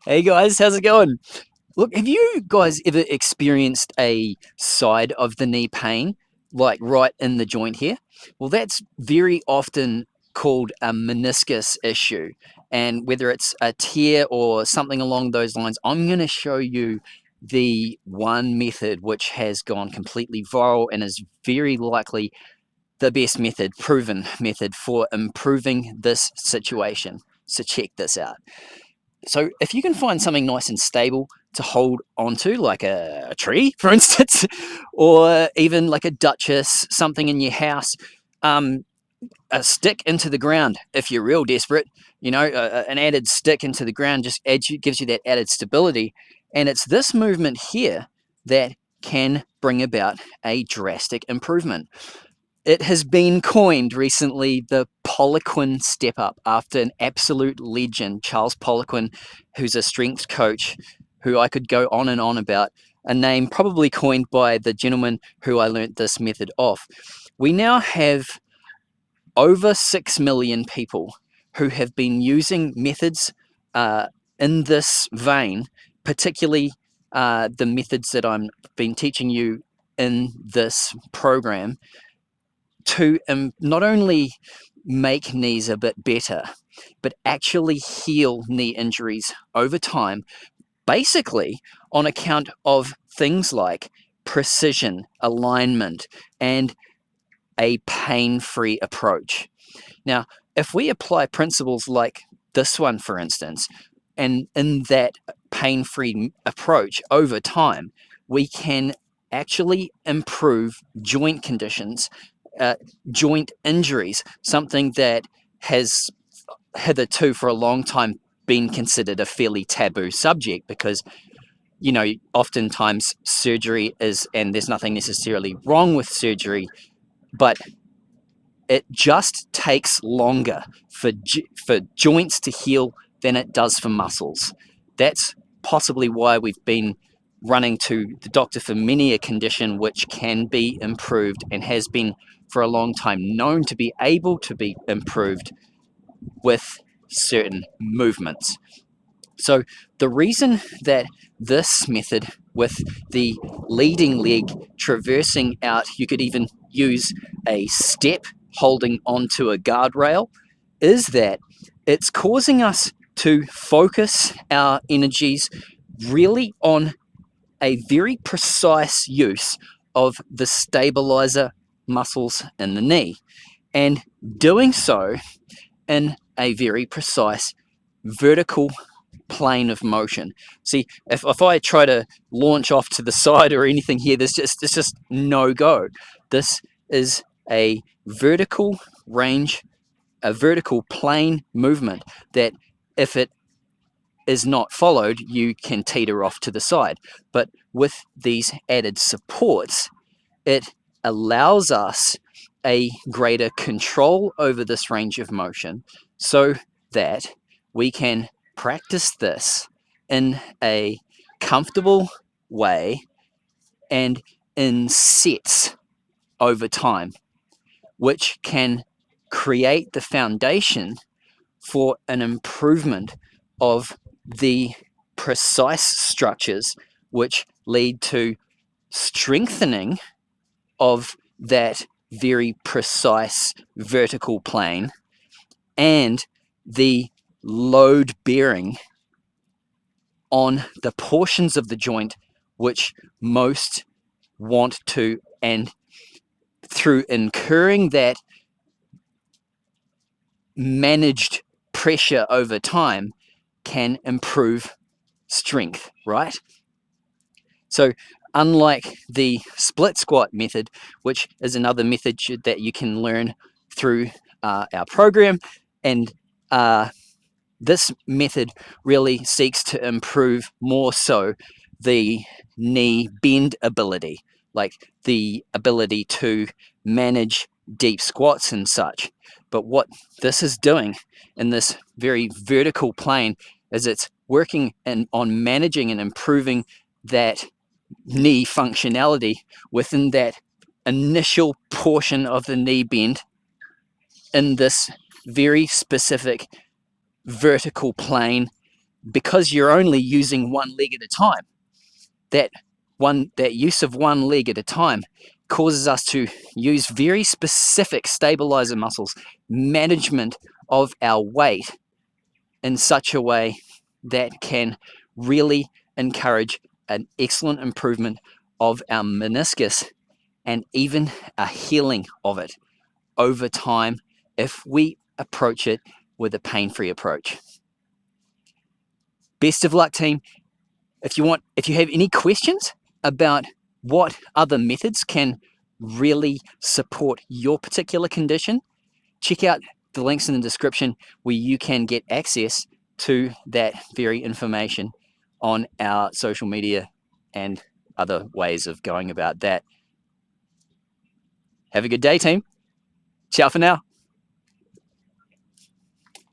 Hey guys, how's it going? Look, have you guys ever experienced a side of the knee pain, like right in the joint here? Well, that's very often called a meniscus issue. And whether it's a tear or something along those lines, I'm going to show you the one method which has gone completely viral and is very likely the best method, proven method for improving this situation. So check this out. So if you can find something nice and stable to hold onto, like a tree, for instance, or even like a Duchess, something in your house, um, a stick into the ground if you're real desperate, an added stick into the ground just gives you that added stability. And it's this movement here that can bring about a drastic improvement. It has been coined recently the Poliquin step up after an absolute legend, Charles Poliquin, who's a strength coach who I could go on and on about, a name probably coined by the gentleman who I learnt this method off. We now have over 6 million people who have been using methods in this vein, particularly the methods that I've been teaching you in this program, to not only make knees a bit better, but actually heal knee injuries over time, basically on account of things like precision, alignment, and a pain-free approach. Now, if we apply principles like this one, for instance, and in that pain-free approach over time, we can actually improve joint conditions, joint injuries, something that has hitherto for a long time been considered a fairly taboo subject because, oftentimes surgery is, and there's nothing necessarily wrong with surgery, but it just takes longer for joints to heal than it does for muscles. That's possibly why we've been running to the doctor for many a condition which can be improved and has been for a long time known to be able to be improved with certain movements. So the reason that this method with the leading leg traversing out, you could even use a step holding onto a guardrail, is that it's causing us to focus our energies really on a very precise use of the stabilizer muscles in the knee, and doing so in a very precise vertical plane of motion. See, if I try to launch off to the side or anything here, there's just no go. This is a vertical range, a vertical plane movement that if it is not followed, you can teeter off to the side. But with these added supports, it allows us a greater control over this range of motion so that we can practice this in a comfortable way and in sets over time, which can create the foundation for an improvement of the precise structures which lead to strengthening of that very precise vertical plane and the load bearing on the portions of the joint which most want to, and through incurring that managed pressure over time, can improve strength, right? So unlike the split squat method, which is another method that you can learn through our program, and this method really seeks to improve more so the knee bend ability, like the ability to manage deep squats and such. But what this is doing in this very vertical plane is it's working on managing and improving that knee functionality within that initial portion of the knee bend in this very specific vertical plane because you're only using one leg at a time, that use of one leg at a time causes us to use very specific stabilizer muscles, management of our weight in such a way that can really encourage an excellent improvement of our meniscus and even a healing of it over time if we approach it with a pain-free approach. Best of luck, team. If you have any questions about what other methods can really support your particular condition, check out the links in the description where you can get access to that very information on our social media and other ways of going about that. Have a good day, team. Ciao for now.